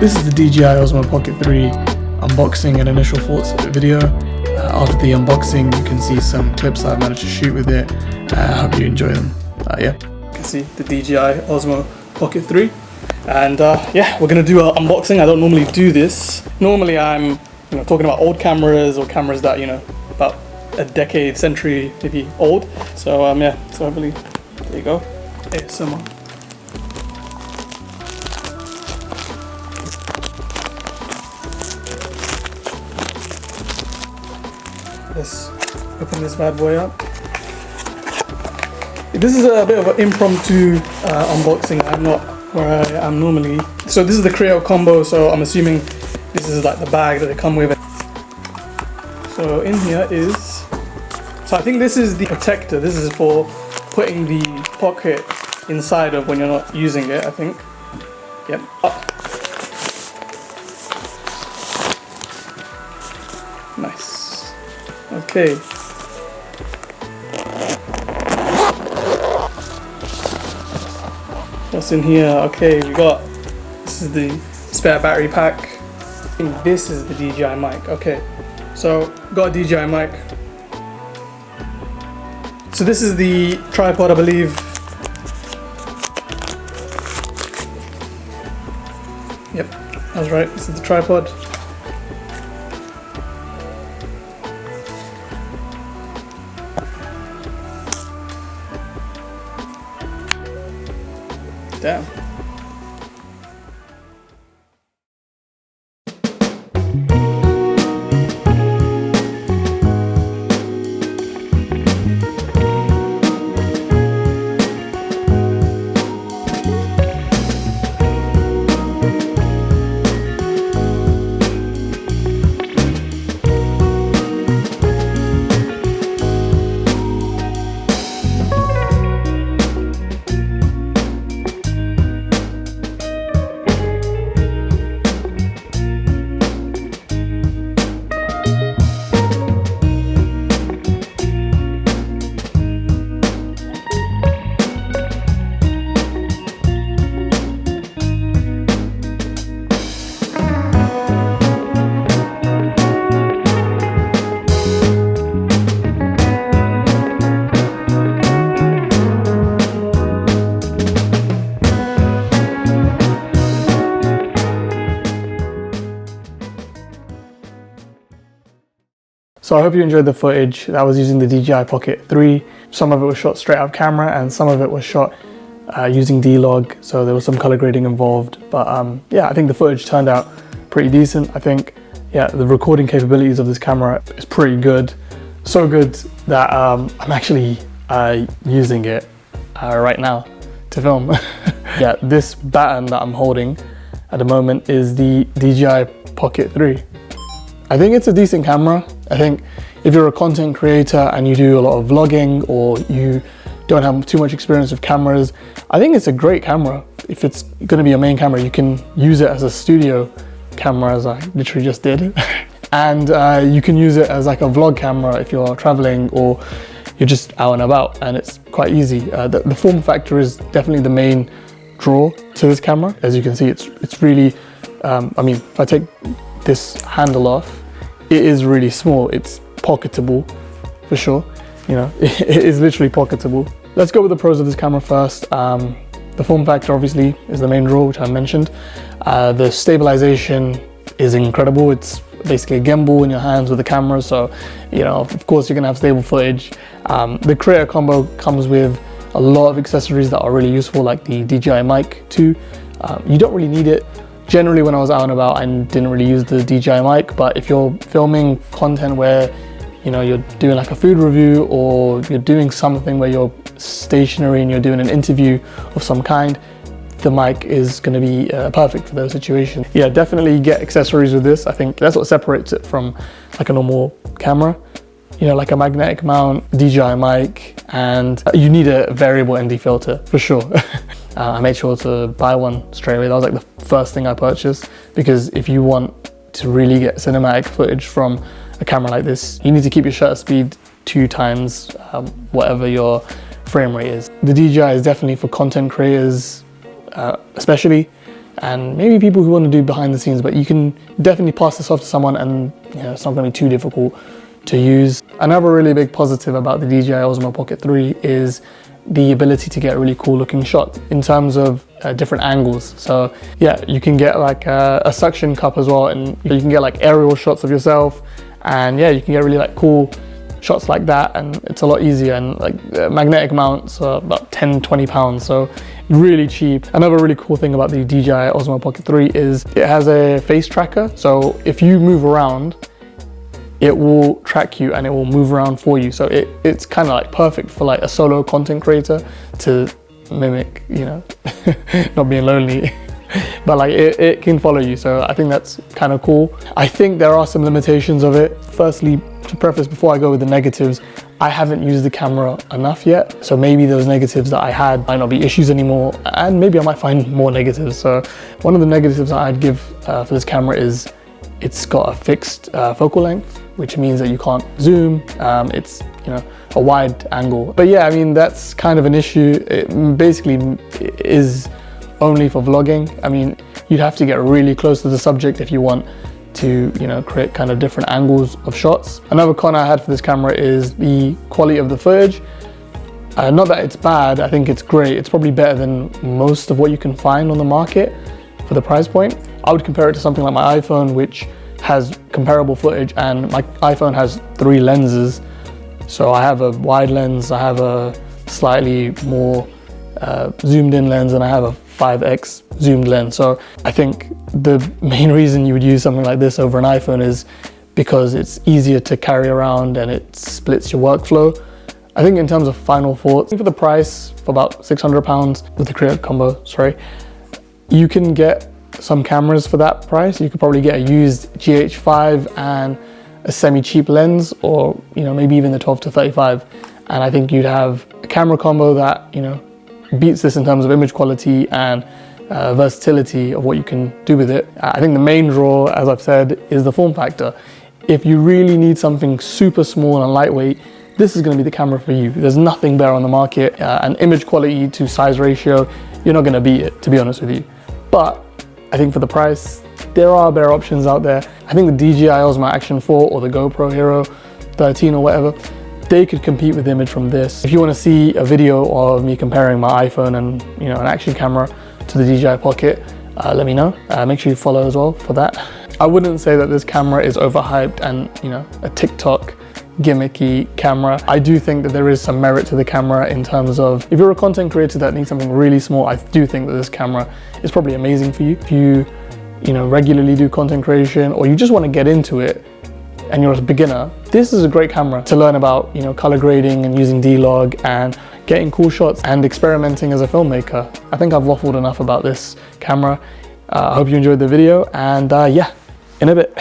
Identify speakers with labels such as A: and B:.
A: This is the DJI Osmo Pocket 3 unboxing and initial thoughts video. After the unboxing, you can see some clips I've managed to shoot with it. I hope you enjoy them. Yeah, you can see the DJI Osmo Pocket 3. And yeah, we're gonna do an unboxing. I don't normally do this. Normally I'm talking about old cameras or cameras that about a decade, century maybe old. So yeah, so hopefully, there you go, ASMR. Let's open this bad boy up. This is a bit of an impromptu unboxing. I'm not where I am normally. So this is the Creator combo, so I'm assuming this is like the bag that they come with. So in here is, so I think this is the protector. This is for putting the pocket inside of when you're not using it, I think. Yep. Nice. Okay. What's in here? Okay, this is the spare battery pack. I think this is the DJI mic. Okay, so got a DJI mic. So this is the tripod, I believe. Yep, I was right. This is the tripod. Damn. So I hope you enjoyed the footage. That was using the DJI Pocket 3. Some of it was shot straight out of camera and some of it was shot using D-Log, so there was some color grading involved. But yeah, I think the footage turned out pretty decent. I think, yeah, the recording capabilities of this camera is pretty good. So good that I'm actually using it right now to film. Yeah, this baton that I'm holding at the moment is the DJI Pocket 3. I think it's a decent camera. I think if you're a content creator and you do a lot of vlogging or you don't have too much experience with cameras, I think it's a great camera. If it's going to be your main camera, you can use it as a studio camera, as I literally just did. And you can use it as like a vlog camera if you're traveling or you're just out and about, and it's quite easy. The form factor is definitely the main draw to this camera. As you can see, it's really, I mean, if I take this handle off, it is really small. It's pocketable for sure. It is literally pocketable. Let's go with the pros of this camera first. The form factor obviously is the main draw, which I mentioned. The stabilization is incredible. It's basically a gimbal in your hands with the camera, so of course you're gonna have stable footage. The Creator combo comes with a lot of accessories that are really useful, like the DJI mic too. You don't really need it. Generally, when I was out and about, I didn't really use the DJI mic, but if you're filming content where you're doing like a food review or you're doing something where you're stationary and you're doing an interview of some kind, the mic is going to be perfect for those situations. Yeah, definitely get accessories with this. I think that's what separates it from like a normal camera. Like a magnetic mount, DJI mic, and you need a variable ND filter for sure. I made sure to buy one straight away. That was like the first thing I purchased, because if you want to really get cinematic footage from a camera like this, you need to keep your shutter speed 2 times whatever your frame rate is. The DJI is definitely for content creators, especially. and maybe people who want to do behind the scenes, but you can definitely pass this off to someone and it's not going to be too difficult to use. Another really big positive about the DJI Osmo Pocket 3 is the ability to get really cool looking shots in terms of different angles. So yeah, you can get like a suction cup as well, and you can get like aerial shots of yourself, and yeah, you can get really like cool shots like that, and it's a lot easier. And like magnetic mounts are about 10-20 pounds, so really cheap. Another really cool thing about the DJI Osmo Pocket 3 is it has a face tracker, so if you move around, it will track you and it will move around for you. So it's kind of like perfect for like a solo content creator to mimic, not being lonely. But like it can follow you, so I think that's kind of cool. I think there are some limitations of it. Firstly, to preface before I go with the negatives, I haven't used the camera enough yet, so maybe those negatives that I had might not be issues anymore, and maybe I might find more negatives. So one of the negatives that I'd give for this camera is it's got a fixed focal length, which means that you can't zoom. It's a wide angle. But yeah, I mean, that's kind of an issue. It basically is only for vlogging. I mean, you'd have to get really close to the subject if you want to create kind of different angles of shots. Another con I had for this camera is the quality of the footage. Not that it's bad, I think it's great. It's probably better than most of what you can find on the market for the price point. I would compare it to something like my iPhone, which has comparable footage, and my iPhone has 3 lenses. So I have a wide lens, I have a slightly more zoomed in lens, and I have a 5x zoomed lens. So I think the main reason you would use something like this over an iPhone is because it's easier to carry around and it splits your workflow. I think in terms of final thoughts, for the price, for about £600 with the Creator Combo, you can get some cameras for that price. You could probably get a used GH5 and a semi-cheap lens, or maybe even the 12 to 35, and I think you'd have a camera combo that beats this in terms of image quality and versatility of what you can do with it. I think the main draw, as I've said, is the form factor. If you really need something super small and lightweight, this is going to be the camera for you. There's nothing better on the market, and image quality to size ratio, you're not going to beat it, to be honest with you. But I think for the price, there are better options out there. I think the DJI Osmo Action 4 or the GoPro Hero 13 or whatever, they could compete with the image from this. If you want to see a video of me comparing my iPhone and an action camera to the DJI Pocket, let me know. Make sure you follow as well for that. I wouldn't say that this camera is overhyped and a TikTok gimmicky camera. I do think that there is some merit to the camera in terms of, if you're a content creator that needs something really small, I do think that this camera is probably amazing for you. If you regularly do content creation, or you just want to get into it and you're a beginner, this is a great camera to learn about color grading and using D-Log and getting cool shots and experimenting as a filmmaker. I think I've waffled enough about this camera. I hope you enjoyed the video, and yeah, in a bit.